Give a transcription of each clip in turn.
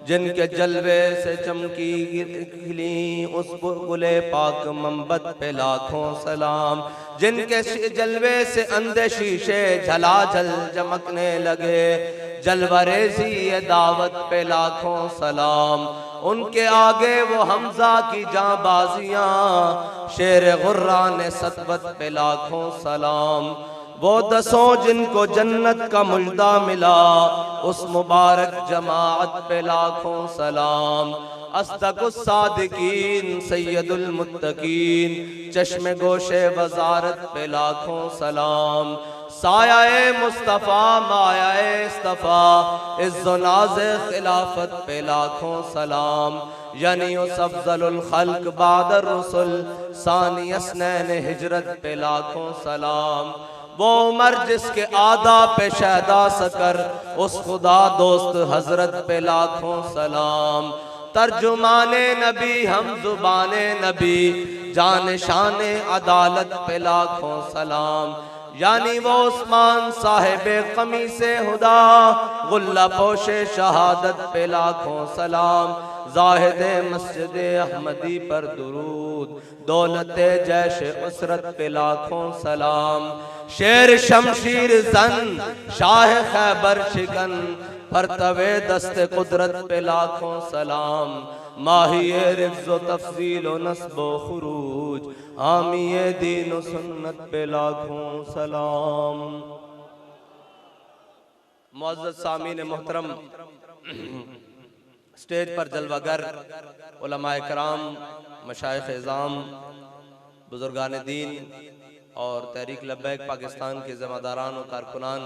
जिनके जलवे से चमकी खिली उस गुले पाक मंबत पे लाखों सलाम, जिनके जलवे से अंधे शीशे झलाझल चमकने लगे, जलवरेज़ी दावत पे लाखों सलाम। उनके आगे वो हमजा की जांबाजियां, शेर गुर्रान सतवत पे लाखों सलाम। वो दसों जिनको जन्नत का मुजदा मिला, उस मुबारक जमाअत पे लाखों सलाम। अस्दकुस सादिकीन सैयदुल मुत्तकीन, चश्मे गोशे वजारत पे लाखों सलाम। साया मुस्तफ़ा माया इस्तफ़ा, इज़्ज़ो नाज़े खिलाफत पे लाखों सलाम। यानी उस अफ़ज़लुल खल्क़ बादर रसूल, सानी अस्नैन हिजरत पे लाखों सलाम। वो उमर जिसके आदा पे शहदा सकर, उस खुदा दोस्त हजरत पे लाखों सलाम। तर्जुमाने नबी हम जुबाने नबी, जान शाने अदालत पे लाखों सलाम। यानी वो उस्मान साहिबे कमीसे हुदा, गुल्ला पोशे शहादत पे लाखों सलाम। जाहिदे मस्जिदे अहमदी पर दुरूद, दौलते जैश उसरत पे लाखों सलाम। शेर शमशीर जन शाह खैबर शिकन, फरतवे दस्ते कुदरत पे लाखों सलाम। माहिए रिज़्ज़ो तफ़ज़ील व नस्ब व खुरूज, हामिए दीन व सुन्नत पे लाखों सलाम। मुअज़्ज़ज़ सामीन मोहतरम, स्टेज पर जलवागर उलमाए कराम, मशाइख़ इज़ाम, बुजुर्गान दीन और तहरीक लब्बैक पाकिस्तान के ज़िम्मेदारान और कारकुनान,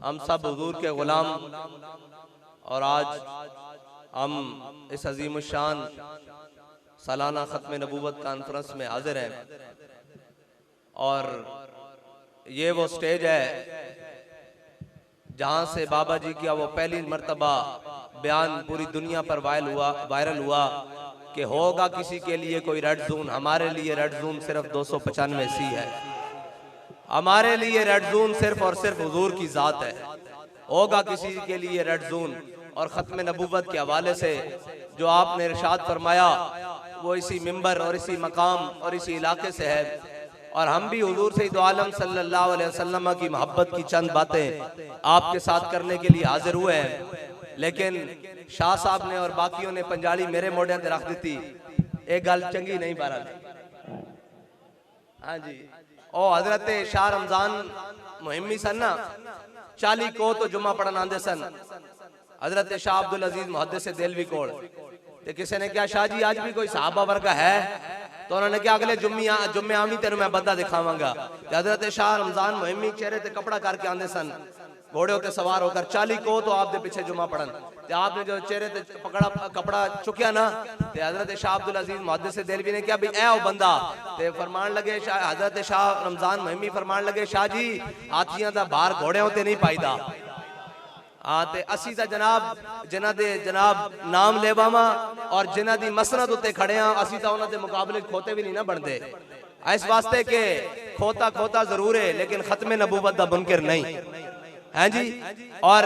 हम सब हुजूर के ग़ुलाम। और आज हम इस अजीम शान सालाना ख़त्म नबूवत कॉन्फ्रेंस में हाजिर हैं। और ये वो स्टेज है जहाँ से बाबा जी का वो पहली मर्तबा बयान पूरी दुनिया पर वायरल हुआ कि होगा किसी के लिए कोई रेड जोन। हमारे लिए रेड जोन सिर्फ 295 सी है। हमारे लिए रेड जोन सिर्फ और सिर्फ हुजूर की ज़ात है। होगा किसी के लिए रेड जोन। और ख़त्म नबूवत के हवाले से जो आपने इरशाद फरमाया वो इसी मिंबर और इसी मकाम और इसी इलाके से है। और हम भी हुजूर सैयद आलम सल्लल्लाहु अलैहि वसल्लम की मोहब्बत की चंद बातें आपके साथ करने के लिए हाजिर हुए हैं। लेकिन शाह साहब ने और बाकियों ने पंजाली मेरे मोढ़े ते रख दी थी। एक गल चंगी नहीं बहरहाल। हाँ जी, ओ हजरत शाह रमजान मुहिम्मी सन ना, 40 को तो जुम्मा पढ़न आंदे सन। हजरत शाह अब्दुल अजीज मुहद्दिस देलवी कोल ते किसी ने कहा शाह जी आज भी कोई सहाबा वर्गा है? तो उन्होंने कहा अगले जुम्मे आमी तेरे मैं बंदा दिखावांगा। हजरत शाह रमजान मुहिम्मी चेहरे ते कपड़ा करके आंदे सन, घोड़े होते सवार होकर 40 को तो आप दे पीछे जुम्मा पढ़न। ते आपने जो चेहरे ते पकड़ा कपड़ा चुकिया ना, ते हजरत शाह अब्दुल अजीज मुहद्दिस देलवी ने कहा भाई ऐ ओ बंदा। ते फरमान लगे हजरत शाह रमजान मुहिम्मी फरमान लगे शाह जी हाथियां दा भार घोड़े होते नहीं पाईदा। हाँ ते असी ता जनाब जिन्हां दे जनाब नाम लेवावा और जिन्हां दी मसनद उत्ते खड़े हाँ, असी ता उन्हां दे मुकाबले खोते भी नहीं ना बनते। इस वास्ते के खोता खोता जरूर है लेकिन खत्म नबूवत दा मुनकिर नहीं है जी। और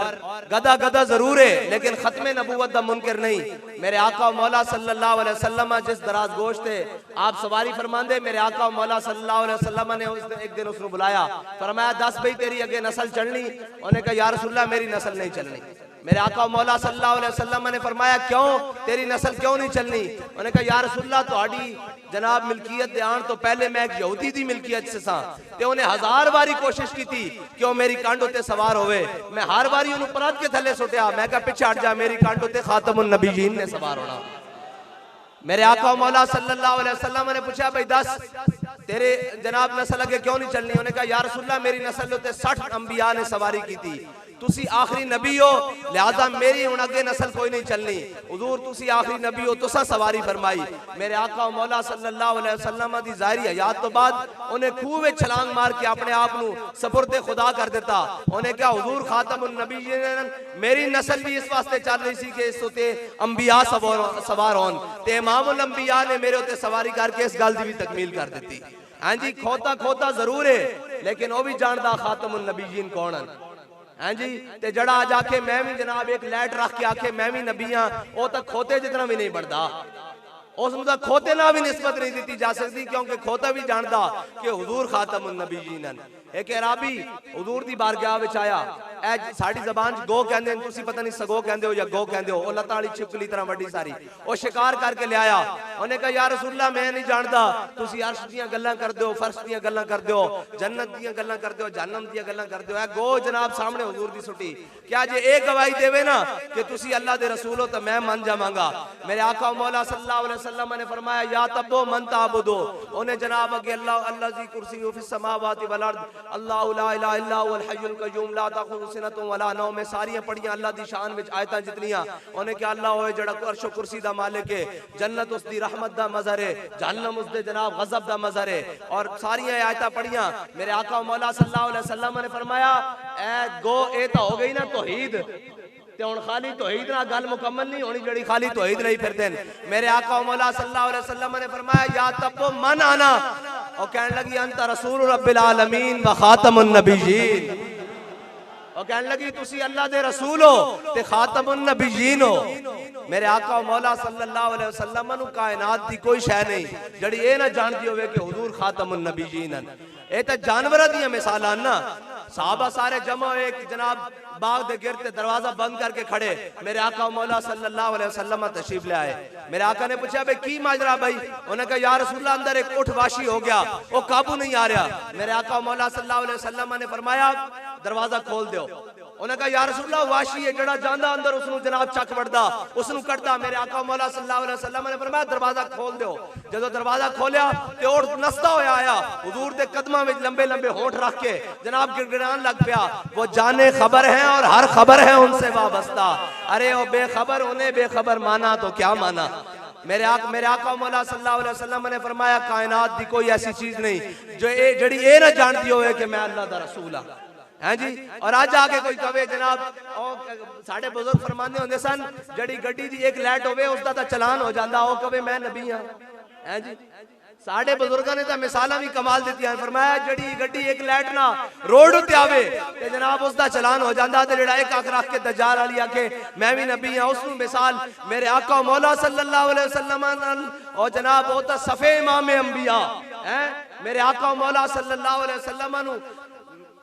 गदा गदा जरूर है लेकिन खत्म नबूवत दा मुनकिर नहीं। मेरे आका मौला सल्लल्लाहु अलैहि वसल्लम जिस दराज गोश्त थे आप सवारी फरमांदे, मेरे आका मौला सल्लल्लाहु अलैहि वसल्लम ने एक दिन उसको बुलाया, फरमाया 10 भाई तेरी अगे नस्ल चलनी? उन्होंने कहा या रसूलल्लाह मेरी नस्ल नहीं चलनी। मेरे आका मौला सल्लल्लाहु अलैहि वसल्लम ने फरमाया क्यों, तेरी नस्ल क्यों नहीं चलनी? उन्होंने कहा या रसूलल्लाह तुहाडी जनाब मिल्कियत दे आन तो पहले मैं एक यहूदी दी मिल्कियत से सा ते उन्हें 1000 बारी कोशिश की थी कि वो मेरी कांड उत्ते सवार होवे। मैं हर बारी उन्हें परत के थले सुटिया, मैं कहा पीछे हट जा, मेरी कांड उत्ते खातमुन नबीयीन ने सवार होना। मेरे आका मौला सल्लल्लाहु अलैहि वसल्लम ने पूछा भाई 10 तेरे जनाब नस्ल अगे क्यों नहीं चलनी? उन्होंने कहा या रसूलल्लाह मेरी नस्ल उत्ते 60 अंबिया ने सवारी की थी, तुसी आखिरी नबी हो लिहाजा मेरी हुण अगे नस्ल कोई नहीं चलनी। हुजूर तुसी आखिरी नबी हो, तुसा सवारी फरमाई। मेरे आका मौला सल्लल्लाहु अलैहि वसल्लम दी ज़ाहिरी हयात तो बाद उन्हें खूह में छलांग मार के अपने आप नू सपुर्दे खुदा कर देता। उन्हें क्या हुजूर खातमुन नबीयीन मेरी नस्ल भी इस वास्ते चल रही सी कि इस उत्ते अंबिया सवार होन ते इमामुल अंबिया ने मेरे उत्ते सवारी करके इस गल दी भी तकमील कर दी। हाँ जी, खोता खोता जरूर है लेकिन वो भी जानदा खातमुन नबीयीन कौन है। हैं जी। ते जड़ा आज आखे मैं भी जनाब एक लैट रख के आखे मैं भी नबी हाँ, वो तो खोते जितना भी नहीं बढ़ता, उसमें तो खोते ना भी निस्बत नहीं दी जा सकती, क्योंकि खोता भी जानता कि हुजूर खातमुन नबीयीन। एक अराबी हुजूर दी बारगाह विच आया, ए साडी ज़बान च गो कहंदे ने, तुसी पता नहीं सगो कहंदे हो या गो कहंदे हो, ओ लत्तां वाली छिपकली तरह वड्डी सारी, ओ शिकार करके ले आया। उन्हें कहा या रसूलल्लाह मैं नहीं जानता, तुसी अर्श दियां गल्लां करदे हो, फर्श दियां गल्लां करदे हो, जन्नत दियां गल्लां करदे हो, जहन्नम दियां गल्लां करदे हो। ए गो जनाब सामने हुजूर दी सुटी, क्या जे एक गवाही देवे ना कि तुसी अल्लाह दे रसूल हो तो मैं मान जावांगा। मेरे आका मौला सल्लल्लाहु अलैहि वसल्लम ने फरमाया या तब्बो मन ताबुदो, उन्हें जनाब अगे अल्लाह अल्लाह ज़ी कुर्सी फिस समावाति वल अर्द, अल्लाहु ला इलाहा इल्ला हुवल हय्युल कय्यूम ला ताखुज़ु सिनतुन वला नौम, में सारियां पढ़ियां अल्लाह दी शान विच आयतां जितनियां, उन्हें क्या अल्लाह होए जड़ा अर्श व कुर्सी दा मालिक है, जन्नत उस दी रहमत दा मज़हर है, जहन्नम उस दे जनाब गज़ब दा मज़हर है, और सारियां आयतां पढ़ियां। मेरे आका मौला सल्लल्लाहु अलैहि वसल्लम ने फरमाया ए गो ए तो हो गई ना तौहीद, ते हुण खाली तौहीद ना गल मुकम्मल नहीं होनी जड़ी खाली तौहीद नहीं फिरदे। मेरे आका मौला सल्लल्लाहु अलैहि वसल्लम ने फरमाया या तब्बो मन आना, और कहने लगी अंत रसूल रब्बिल आलमीन व खातमुन नबिय्यीन, और कहने लगी तुसी अल्लाह दे रसूल हो ते खातमुन नबिय्यीन हो। मेरे आका मौला सल्लल्लाहु अलैहि वसल्लम नु कायनात दी कोई शय नहीं जड़ी ये ना जानती होवे कि हुजूर खातमुन नबिय्यीन हैं। ये तो जानवर दियां मिसालां ना, साहबा सारे जमा हुए जनाब बाग दे गिरते दरवाजा बंद करके खड़े, मेरे आका मौला सल्लल्लाहु अलैहि वसल्लम तशरीफ ले आए। मेरे आका ने पूछा भाई की माजरा भाई, उन्होंने कहा या रसूलल्लाह अंदर एक ऊँट वाशी हो गया, वो काबू नहीं आ रहा। मेरे आका मौला सल्लल्लाहु अलैहि वसल्लम ने फरमाया दरवाजा खोल दो। उन्होंने कहा या रसूलल्लाह वाशी है जड़ा जांदा अंदर उसनु जनाब चक वड़दा उसनु कटदा। मेरे आका मौला सल्लल्लाहु अलैहि वसल्लम ने फरमाया दरवाजा खोल दो। जदों दरवाजा खोलिया ते ऊँट नसदा होया आया, हुजूर दे कदमां विच लंबे लंबे होंठ रख के जनाब गिड़गिड़ान लग पिया, वो जाने खबर है और हर खबर है उनसे वाबस्ता। अरे ओ बेखबर उन्हें बेखबर माना तो क्या माना। मेरे आका मौला सल्लल्लाहु अलैहि वसल्लम ने फरमाया कायनात दी कोई ऐसी चीज नहीं जो ए जड़ी ए ना जानती होवे कि मैं अल्लाह दा रसूल हां, हैं जी। और आज आके कोई कहे जनाब साढ़े बुजुर्ग फरमाने होंदे सन जड़ी गड्डी दी एक लाइट होवे उसदा तां चलान हो जांदा, ओ कहे मैं नबी हां, हैं जी। साढ़े बुजुर्गों ने तो मिसालां भी कमाल दित्तियां, फरमाया जड़ी गड्डी एक लाइट ना रोड उत्ते आवे ते जनाब उसदा चलान हो जांदा, ते जेड़ा एक अख रख के दज्जाल वाली आखे मैं भी नबी हां उसनु मिसाल मेरे आका मौला सल्लल्लाहु अलैहि वसल्लम और जनाब वो तो सफे इमाम अंबिया हैं। मेरे आका मौला सल्लल्लाहु अलैहि वसल्लम नु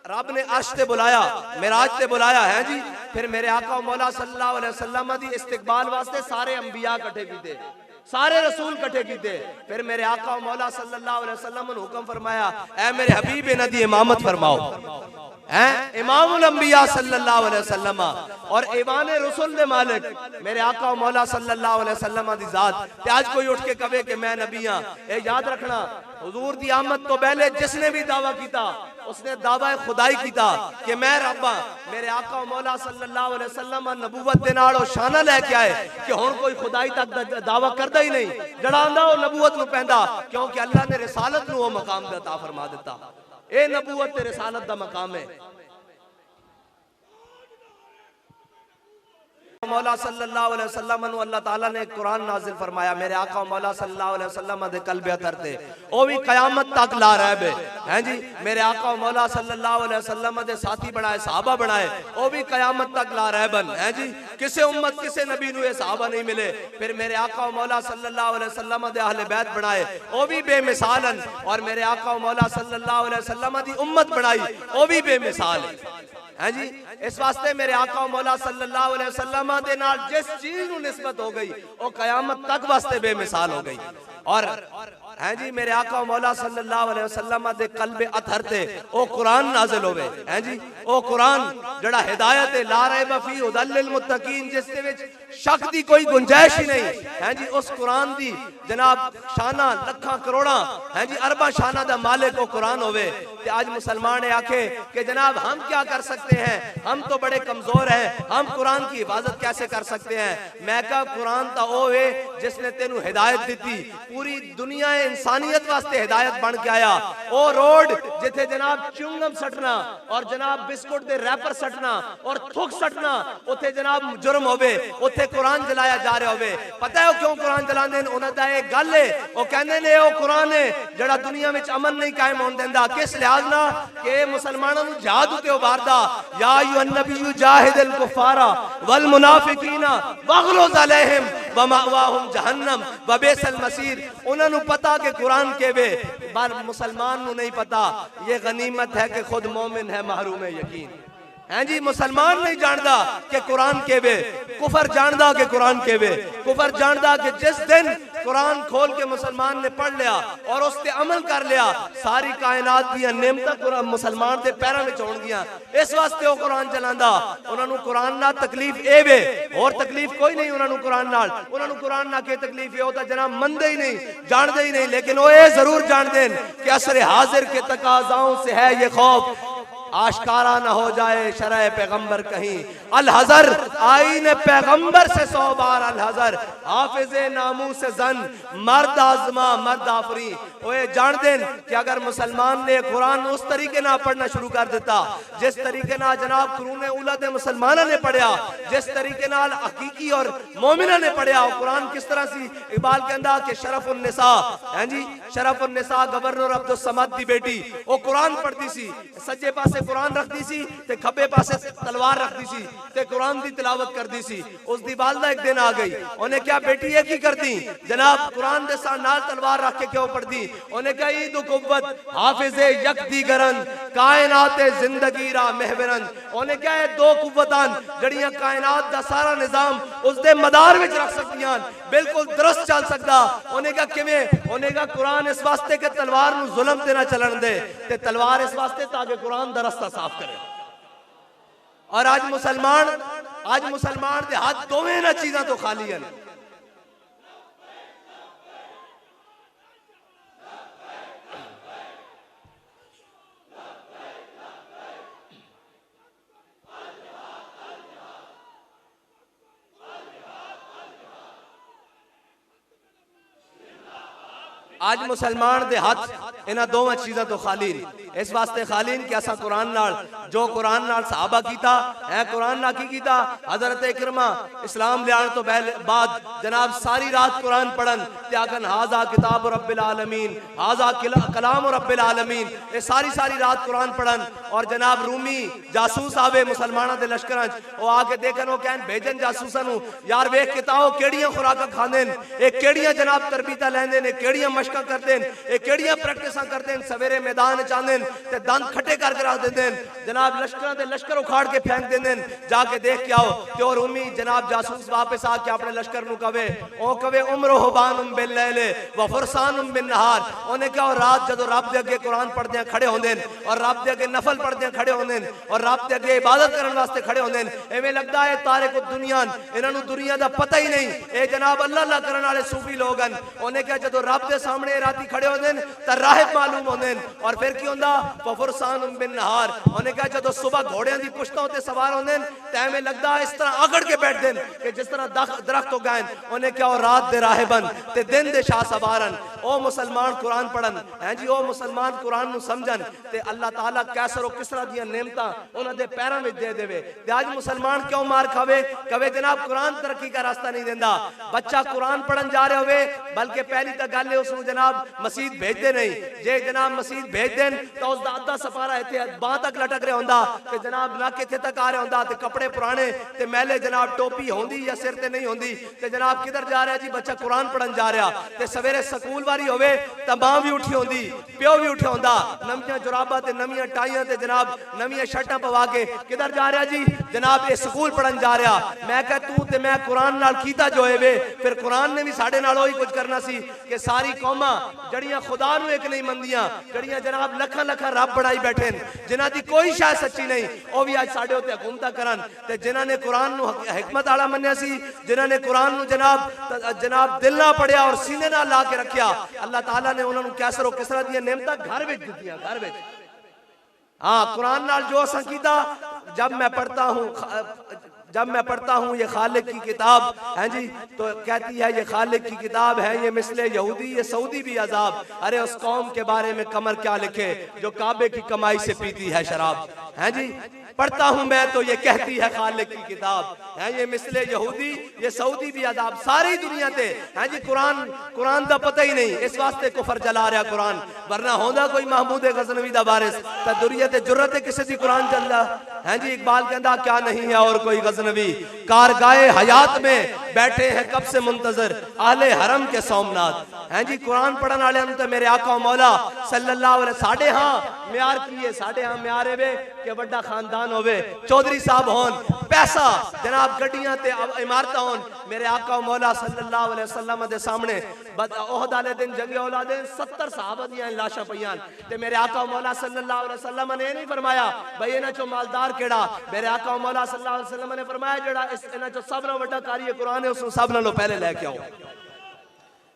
रब ने अर्श ते बुलाया, मेराज ते बुलाया है जी। फिर मेरे आका मौला सल्लल्लाहु अलैहि वसल्लम दी इस्तकबाल वास्ते सारे अंबिया इकट्ठे कीते, सारे रसूल इकट्ठे कीते। फिर मेरे आका मौला सल्लल्लाहु अलैहि वसल्लम ने हुक्म फरमाया ऐ मेरे हबीब इन्हां दी इमामत फरमाओ, हैं इमामुल अंबिया सल्लल्लाहु अलैहि वसल्लम और ईवान रसूल दे मालिक मेरे आका मौला सल्लल्लाहु अलैहि वसल्लम दी जात। ते आज कोई उठ के कहे कि मैं नबी हां, ए याद रखना हुजूर दी आमद तो पहले जिसने भी दावा कीता उसने दावा खुदाई कीता कि मैं रब हां। मेरे आका मौला सल्लल्लाहु अलैहि वसल्लम नबूवत दे नाल ओ शाना लेके आए कि हुण कोई खुदाई तक दावा करदा ही नहीं, जड़ा आंदा ओ नबूवत नु पैंदा, क्योंकि अल्लाह ने रिसालत नु ओ मकाम अता फरमा दिता। ए नबूवत ते रिसालत दा मकाम है। मौला सल्लल्लाहु अलैहि वसल्लम नु अल्लाह ताला ने कुरान नाजिल फरमाया, मेरे आका मौला सल्लल्लाहु अलैहि वसल्लम दे कल्बे अतर ते ओ भी कयामत तक ला रहब है जी। मेरे आका मौला सल्लल्लाहु अलैहि वसल्लम दे साथी बनाए, सहाबा बनाए, ओ भी कयामत तक ला रहबन है जी। किसे उम्मत किसे नबी नु ये सहाबा नहीं मिले। फिर मेरे आका मौला सल्लल्लाहु अलैहि वसल्लम दे अहले बैत बनाए, ओ भी बेमिसालन, और मेरे आका मौला सल्लल्लाहु अलैहि वसल्लम दी उम्मत बनाई, ओ भी बेमिसाल है जी। इस वास्ते मेरे आका मौला सल्लल्लाहु अलैहि वसल्लम दे नाल जिस चीज नु निस्बत हो गई वो कयामत तक वास्ते बेमिसाल हो गई। और है जी मेरे आका मौला सल्लल्लाहु अलैहि वसल्लम दे कल्बे अथर ते ओ कुरान नाजिल होवे है जी। ओ कुरान जड़ा हिदायत है ला रैब फी हुदल लिल मुत्तकीन, जिस दे विच शक दी कोई गुंजाइश ही नहीं है जी। उस कुरान दी जनाब शाना लखां करोड़ां है जी अरबा शाना दा मालिक ओ कुरान होवे। ते आज मुसलमान ने आखे कि जनाब हम क्या कर सकते हैं, हम तो बड़े कमजोर हैं, हम कुरान की हिफाजत कैसे कर सकते हैं। मैं कहा कुरान ता ओ है जिसने तेनू हिदायत दी, पूरी दुनिया इंसानियत वास्ते हिदायत बन के आया। ओ रोड जिथे जनाब च्युंगम सटना और जनाब बिस्कुट दे रैपर सटना और थुक सटना उथे जनाब जुर्म होवे, उथे उत्ते कुरान जलाया जा रहा होवे। पता है क्यों कुरान जलांदे ने? उन्हां दा एक गल है, वो कहंदे ने ओ कुरान है जड़ा दुनिया में अमन नहीं कायम होने देंदा। किस लिहाज ना कि मुसलमानों नूं जिहाद उते उभारदा। या अय्युहन नबिय्यु जाहिदिल कुफारा वल मुनाफिकीना वगलुज़ अलैहिम व मअवाहुम जहन्नम व बिसल मसीर। उन्हां नूं पता कि कुरान केवे, पर मुसलमान नूं नहीं पता। ये गनीमत है कि खुद मोमिन है महरूम यकीन हैं जी। मुसलमान नहीं जानता कि कुरान केवे, कुफर जानता कि कुरान केवे। कुफर जानता कि जिस दिन कुरान खोल के मुसलमान ने पढ़ लिया और उस पे अमल कर लिया, सारी कायनात दी नेमतां कुरान मुसलमान दे पैरां विच होणगियां। इस वास्ते वो कुरान चलांदा। उन्हां नूं कुरान नाल तकलीफ ए वे, और तकलीफ कोई नहीं उन्हां नूं कुरान नाल। उन्हां नूं कुरान नाल के तकलीफ है, वो तो जनाब मनदे ही नहीं, जानदे ही नहीं। लेकिन वो ये जरूर जानते हैं कि असर हाजिर के तकाजाओं से है ये खौफ, आशकारा न हो जाए शरह पैगंबर कहीं। अल हजर आईने पैगंबर से 100 बार अल हजर, हाफिजे नामू से जन मर्द आजमा मर्द आफरी। वो जान दें कि अगर मुसलमान ने कुरान उस तरीके ना पढ़ना शुरू कर देता जिस तरीके ना जनाब कुरान उलद मुसलमाना ने पढ़िया, जिस तरीके नाल हकीकी और मोमिना ने पढ़िया। कुरान किस तरह सी इकबाल कहंदा कि शरफुन निसा हैं जी, शरफुन निसा गवर्नर अब्दुल समद दी बेटी, वो कुरान पढ़ती सी, सज्जे पासे कुरान रखती सी ते खब्बे पासे तलवार रखती सी ते कुरान दी तिलावत करती सी। उस दी वालदा एक दिन आ गई, उन्हें क्या बेटी ये की करती जनाब कुरान दे साथ नाल तलवार रख के क्यों पढ़ती? उन्हें क्या ईद कुव्वत हाफिजे यकदी गरन कायनात जिंदगी रा महवरन। उन्हें क्या है दो कुव्वतान जड़ियां कायनात दा सारा निजाम उस दे मदार विच रख सकदियां, बिल्कुल दुरुस्त चल सकदा। उन्हें क्या किवें? उन्हें क्या कुरान इस वास्ते के तलवार नूं जुल्म ते ना चलन दे, ते तलवार इस वास्ते ताकि कुरान दा रस्ता साफ करे। और आज मुसलमान दे हाथ दोवें ना चीज़ां तो खाली हैं। आज मुसलमान दे हाथ इन्हां दोवां चीज़ां तो खाली ने। इस वास्ते खाली कि असा कुरान नाल जो कुरान नाल सहाबा कीता है, कुरान नाल की कीता हजरत इकरमा इस्लाम लियाण तो बाद जनाब सारी रात कुरान पढ़न ते आखन हाजा किताब रब्बिल आलमीन, हाजा कलाम रब्बिल आलमीन। ये सारी रात कुरान पढ़न और जनाब रूमी जासूस आवे मुसलमाना दे लश्करां च, वो आके देखन, वो कहन भेजन जासूसां नूं यार वेख के ताओ केड़ियां खुराकां खांदे ने, ये केड़ियां जनाब तरबीतां लैंदे ने, केड़ियां मशकां करदे ने, ये केड़ियां प्रैक्टिसां करदे ने। सवेरे मैदान च आंदे ने ते दंद खट्टे करके रख देंदे ने, जनाब लश्करां दे लश्कर उखाड़ के फेंक देंदे ने, जाके देख के आओ। ते और उम्मी जनाब जासूस वापस आके अपने लश्कर नूं कवे, ओ कवे उम्रो बानुम बिल लैले व फरसानुम बिन नहार। उन्हें क्या रात जदों रब दे अगे कुरान पढ़दे खड़े होंदे ने और रब दे अगे नफल पढ़दे खड़े होंदे ने और रब दे अगे इबादत करन वास्ते खड़े होंदे ने, एवें लगदा है तारे को दुनिया इन्हां नूं दुनिया दा पता ही नहीं। ए जनाब अल्लाह अल्लाह करन वाले सूफी लोग हन। उन्हें क्या जदों रब दे सामने राती खड़े होंदे ने तां राहब मालूम होंदे ने, और फिर की होंदा फरसानुम बिन नहार। उन्हें क्या जदों सुबह घोड़ियां दी पुश्तां ते सवार होंदे ने ते एवें लगदा इस तरह आगड़ के बैठदे ने कि जिस तरह दरख्त हो गए। उन्हें क्या और रात दे राहबन ते दिन दे शाह सवारन। ओ मुसलमान कुरान पढ़न हैं जी, ओ मुसलमान कुरान नूं समझन ते अल्लाह ताला कैसर और किसरा दियां नेमतां उन्हां दे पैरां विच दे देवे। ते आज मुसलमान क्यों मार खावे? कवे जनाब कुरान तरक्की का रास्ता नहीं देंदा। बच्चा कुरान पढ़न जा रहा होवे, बल्कि पहली तो गल है उसनूं जनाब मसीद भेजदे नहीं। जे जनाब मसीद भेज देन तो उसदा अद्धा सफारा इत्थे बांह तक लटक रहा हुंदा ते जनाब नक इत्थे तक आ रहा हुंदा ते कपड़े पुराने ते मैले, जनाब टोपी होंदी या सिर ते नहीं होंदी ते जनाब किधर जा रहा जी? बच्चा कुरान पढ़न जा रहा ते सवेरे स्कूल वारी होवे तां मां भी उठी होंदी, प्यो भी उठिया होंदा, नवियां जुराबां ते नवियां टाइयां ते जनाब नवियां शर्टां पवा के किधर जा रहा जी? जनाब ये स्कूल पढ़न जा रहा। मैं कह तू ते मैं कुरान नाल कीता जो है वे, फिर कुरान ने भी साडे नाल ओही कुछ करना सी कि सारी कौमां जड़ियां खुदा नूं एक नहीं मंदियां, जड़ियां जनाब लखां लखां रब बनाई बैठे जिन्हां दी कोई शायद सच्ची नहीं, वो भी आज साडे उत्ते हुकूमतां करन। ते जिन्हां ने कुरान नूं हिकमत वाला मन्निया सी, जिन्हां ने कुरान नूं जनाब दिल नाल पढ़िया और सीने नाल ला के रखिया, अल्लाह ताला ने उन्हां नूं कैसर और किसरा दियां नेमतां घर विच दित्तियां, घर विच। हाँ कुरान नाल जो असां कीता, जब मैं पढ़ता हूँ जब मैं पढ़ता हूँ ये खालिक की किताब है जी, तो कहती है ये खालिक की किताब है, ये मिसले यहूदी ये सऊदी भी अजाब। अरे उस कौम के बारे में कमर क्या लिखे जो काबे की कमाई से पीती है शराब, है जी। पढ़ता हूं मैं तो ये कहती है खालिक की किताब है, ये मिसले यहूदी ये सऊदी भी अजाब। सारी दुनिया ते है जी कुरान दा पता ही नहीं, इस वास्ते कुफर जला रहा कुरान, वरना होंदा कोई महमूद गजनवी दा बारिस ता दुरियत जुर्रत किसी दी कुरान चलदा है जी। इकबाल कहता क्या नहीं है और कोई गजनवी, कारगाए हयात में बैठे हैं कब से मुंतजर आले हरम के सोमनाथ, है जी। कुरान पढ़न वाले तो मेरे आका मौला सल्लल्लाहु अलैहि साढ़े हाँ म्यार किए, साढ़े हाँ म्यार है कि बड़ा खानदान होवे, चौधरी साहब होन, पैसा जनाब गड्डियां ते इमारत होन, मेरे आका मौला सल्लल्लाहु अलैहि वसल्लम दे सामने ओहद वाले दिन जंगे औलादे 70 सहाबा दियां लाशा पईयां ते मेरे आका मौला सल्लल्लाहु अलैहि वसल्लम ने नहीं फरमाया भाई इन्हां चो मालदार केड़ा, मेरे आका मौला सल्लल्लाहु अलैहि वसल्लम ने फरमाया जेड़ा इन्हां चो सब नालों वड्डा कारी कुरान है उसनु सब नालों पहले लेके आओ,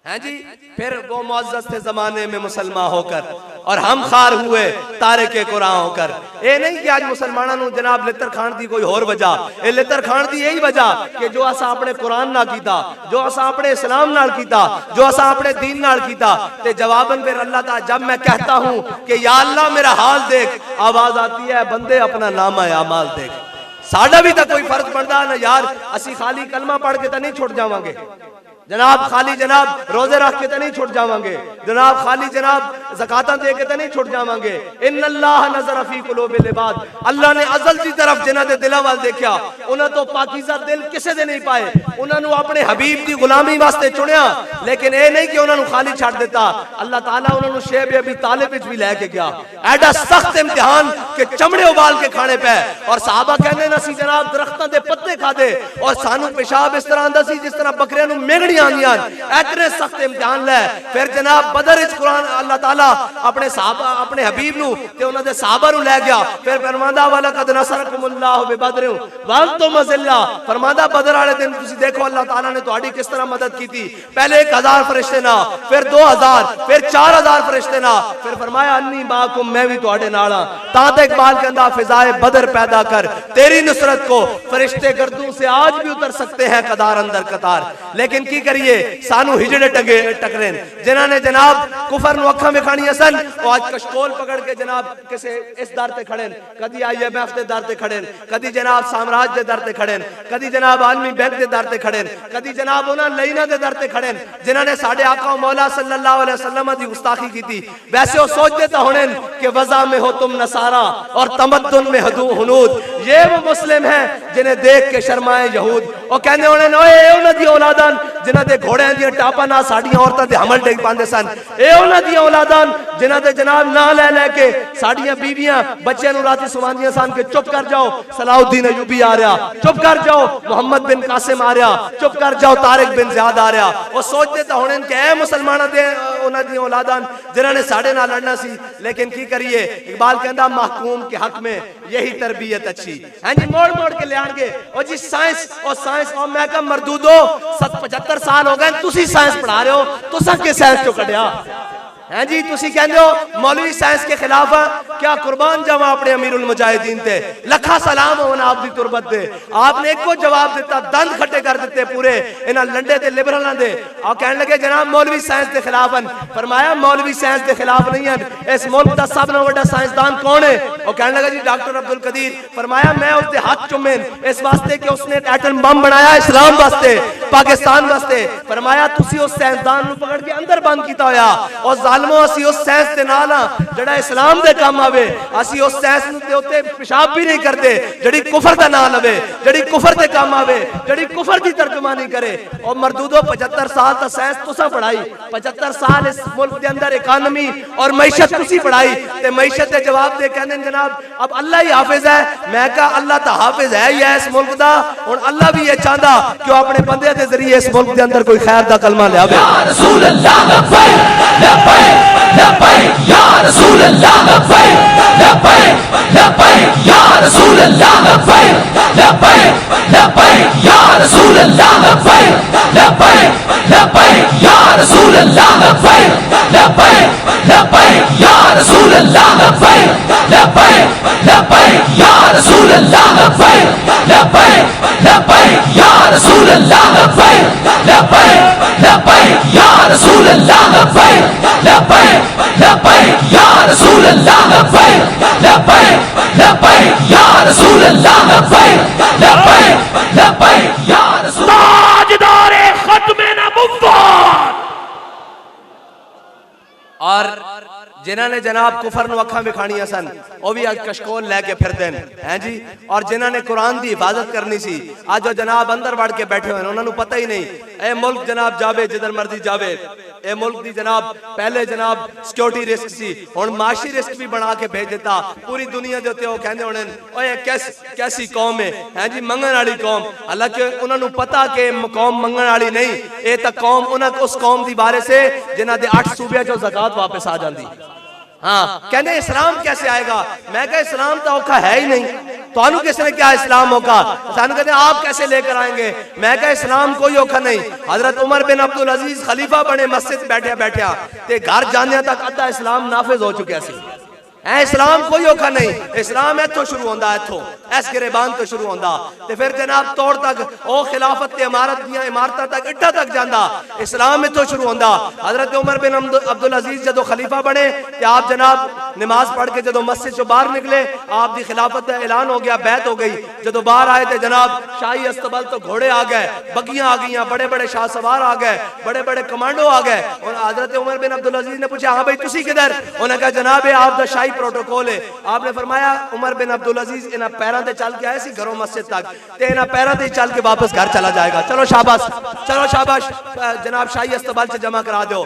हैं जी। फिर वो मुअज़्ज़ज़ थे जमाने में मुसलमान होकर और हम खार हुए तारे के कुरान होकर। ये नहीं कि आज मुसलमानों जनाब लितर खान दी कोई और वजह, ये लितर खान दी यही वजह कि जो असा अपने कुरान ना कीता, जो असा अपने इस्लाम नाल कीता, जो असा अपने दीन नाल कीता, ते जवाबन फिर अल्लाह ताला जब मैं कहता हूं कि या अल्लाह मेरा हाल देख, आवाज आती है बंदे अपना नामा अमाल देख। साडा भी तो कोई फर्ज बनता ना यार, असी खाली कलमा पढ़ के तो नहीं छुट जावांगे जनाब, खाली जनाब रोजे रख के तो नहीं छुट जावांगे जनाब, खाली जनाब ज़कातां दे के तो नहीं छुट जावांगे। इन्नल्लाह नज़र फी कुलूबिल इबाद, अल्लाह ने अज़ल दी तरफ जिन्हां दे दिलां वाल देखा, उन्हां तो पाकीज़ा दिल किसे दे नहीं पाए, उन्हां नु अपने हबीब दी गुलामी वास्ते चुनिया, लेकिन ये नहीं कि उन्हां नु खाली छड़ दिता। अल्लाह ताला उन्हां नु शेब अबी तालिब विच भी लेके गया, एडा सख्त इम्तिहान के चमड़े उबाल के खाने पे, और सहाबा कहंदे न सी जनाब दरख्तां दे पत्ते खादे और सानू पेशाब इस तरह आंदा सी जिस तरह बकरियां नु मेगड़ी इतने सख्त इम्तिहान ले। फिर जनाब बदर इच कुरान अल्लाह ताला अपने साहबा अपने हबीब नु ते उन्हां दे साहबा नु ले गया। फिर फरमांदा वाला कद नसरकुमुल्लाहु बिबदर व अंतुम अज़िल्ला, फरमांदा बदर वाले दिन तुसी देखो अल्लाह ताला ने तुम्हारी किस तरह मदद की थी। पहले 1000 फरिश्ते ना, फिर 2000, फिर 4000 फरिश्ते ना, फिर फरमाया अन्नी माकुम मैं भी तुम्हारे नाल हां। तां ते इकबाल कहंदा फिजाए बदर पैदा कर तेरी नुसरत को, फरिश्ते गर्दों से आज भी उतर सकते हैं कतार अंदर कतार, लेकिन की करिए सानू हिजड़े टकरे जिन्होंने जनाब कुफर नु अखां विखाणियां सन, और आज कशकोल पकड़ के जनाब किसे इस दर ते खड़े, कदी IMF दे दर ते खड़े, कदी जनाब साम्राज्य दे दर ते खड़े, कदी जनाब आलमी बैंक दे दर ते खड़े, कदी जनाब उन्हां लईना दे दर ते खड़े जिन्होंने साडे आका मौला सल्लल्लाहु अलैहि वसल्लम दी गुस्ताखी की थी। वैसे वो सोचते तो होने कि वज़ा में हो तुम नसारा और तमद्दुन में हुनूद, ये वो मुस्लिम हैं जिन्हें देख के शर्माए यहूद। और कहने होने ओए उन्हां दी औलादां जिन्हां दे घोड़ियां दी टापा ना साड़ियां औरतां दे हमल टेक पांदे सन, ए उन्हां दी औलादां जिन्हां दे जनाब ना ले लेके साड़ियां बीवियां बच्चों नु राती सुवांदियां सन कि चुप कर जाओ सलाउद्दीन अयूबी आ रहा, चुप कर जाओ मोहम्मद बिन कासिम आ रहा, चुप कर जाओ तारिक बिन ज़ियाद आ रहा। वो सोचते तो होने कि ए मुसलमानां दे उन्हां दी औलादां जिन्हां ने साडे नाल लड़ना सी, लेकिन की करिए इकबाल कहंदा महकूम के हक में यही तरबियत अच्छी। हां जी मोड़ मोड़ के ले आएंगे और जी साइंस और मैं कहा मरदूदो 75 साल हो गए तुसी साइंस पढ़ा रहे हो, तुसा के साइंस चो कढ़िया हैं जी। तुसी कहंदे हो मौलवी साइंस के खिलाफ है, क्या कुर्बान जावा अपने अमीरुल मुजाहिदीन ते, लखा सलाम होना आपकी तुरबत दे। आपने एको जवाब दिता, दंद खट्टे कर दिते पूरे इन्हां लंडे ते लिबरलां दे। और कहने लगे जनाब मौलवी साइंस के खिलाफ हैं, फरमाया मौलवी साइंस के खिलाफ नहीं है, इस मुल्क का सब नालों वड्डा साइंसदान कौन है? और कहने लगा जी डॉक्टर अब्दुल कदीर। फरमाया मैं उसके हाथ चुमे इस वास्ते कि उसने एटम बम बनाया इस्लाम वास्ते पाकिस्तान वास्ते। फरमाया तुसी उस साइंसदान नु पकड़ के अंदर बंद कीता होया और असी उस साइंस दे नाल जड़ा इस्लाम दे काम आवे, असी उस साइंस दे उत्ते पेशाब भी नहीं करते जड़ी कुफर दा नाम लवे, जड़ी कुफर दे काम आवे, जड़ी कुफर दी तर्जुमानी करे। और मरदूदो 75 साल दा साइंस तुसा पढ़ाई, 75 साल इस मुल्क दे अंदर इकोनॉमी और मईशत तुसी पढ़ाई ते मईशत दे जवाब दे कहंदे जनाब अब अल्लाह ही हाफिज है। मैं कहा अल्लाह ता हाफिज है ही है इस मुल्क दा, हुण अल्लाह भी ये चाहंदा कि अपने बंदे दे जरिए इस मुल्क दे अंदर कोई खैर दा कलमा लियावे। या रसूल अल्लाह लब्बैक लब्बैक लब्बैक या रसूल अल्लाह लब्बैक लब्बैक लब्बैक या रसूल अल्लाह लब्बैक लब्बैक लब्बैक या रसूल अल्लाह लब्बैक लब्बैक लब्बैक या रसूल अल्लाह लब्बैक लब्बैक लब्बैक या रसूल अल्लाह लब्बैक लब्बैक लब्बैक या रसूल अल्लाह लब्बैक लब्बैक लब्बैक या रसूल अल्लाह लब्बैक लब्बैक लब्बैक या रसूल अल्लाह लब्बैक लब्बैक लब्बैक या रसूल अल्लाह लब्बैक लब्बैक लब्बैक या रसूल अल्लाह लब्बैक लब्बैक लब्बैक या रसूल ताजदारे खत्मे नबुव्वत। और जिन्होंने जनाब कुफर नु अखा विखाणियां सन वो भी अज कशकोल लैके फिरते हैं जी। और जिन्होंने कुरान की हिफाजत करनी सी अज वो जनाब अंदर वड़ के बैठे हुए उन्होंने पता ही नहीं। ए मुल्क जनाब जावे जिधर मर्जी जावे, ए मुल्क की जनाब पहले जनाब सिक्योरिटी रिस्क सी, हुण माशी रिस्क भी बना के भेज देता पूरी दुनिया के उत्ते। वो कहंदे होणे ओए कैसी कौम है जी, मंगण वाली कौम। हालांकि उन्होंने पता कि कौम मंगण वाली नहीं, ये तो कौम उस कौम की बारे से जिन्हां दे 8 सूबे चो ज़कात वापस आ जाती। हाँ कहने इस्लाम कैसे आएगा? मैं कहा इस्लाम तो औखा है ही नहीं, तो किसने क्या इस्लाम होगा? सानू कहते आप कैसे लेकर आएंगे? मैं कहा इस्लाम कोई औखा नहीं। हजरत उमर बिन अब्दुल अजीज खलीफा बने, मस्जिद बैठे बैठे ते घर जाने तक अद्धा इस्लाम नाफिज हो चुका सी। इस्लाम कोई औखा नहीं, इस्लाम इथों शुरू होंदा, इथों इस गिरेबान तो शुरू होंदा ते फिर जनाब तौर तक ओ खिलाफत ते इमारत दियां इमारतां तक इट्ठा तक जांदा। इस्लाम इथों शुरू होंदा। हजरत उमर बिन अब्दुल अजीज जदों खलीफा बने ते आप जनाब नमाज पढ़ के जदों मस्जिद चों बाहर निकले, आप दी खिलाफत दा ऐलान हो गया, बैत हो गई। जदों बाहर आए ते जनाब शाही अस्तबल तो घोड़े आ गए, बगियां आ गई, बड़े बड़े शाह सवार आ गए, बड़े बड़े कमांडो आ गए। और हजरत उमर बिन अब्दुल अजीज ने पूछा हाँ भाई तुसी किधर? उन्होंने कहा जनाब ये आप दा शाही प्रोटोकॉल है। आपने फरमाया उमर बिन अब्दुल अजीज इन्हां पैरां ते चल के आए सी घरों मस्जिद तक, ते इन्हां पैरां ते चल के वापस घर चला जाएगा। चलो शाबाश, चलो शाबाश, जनाब शाही अस्तबल से जमा करा दो।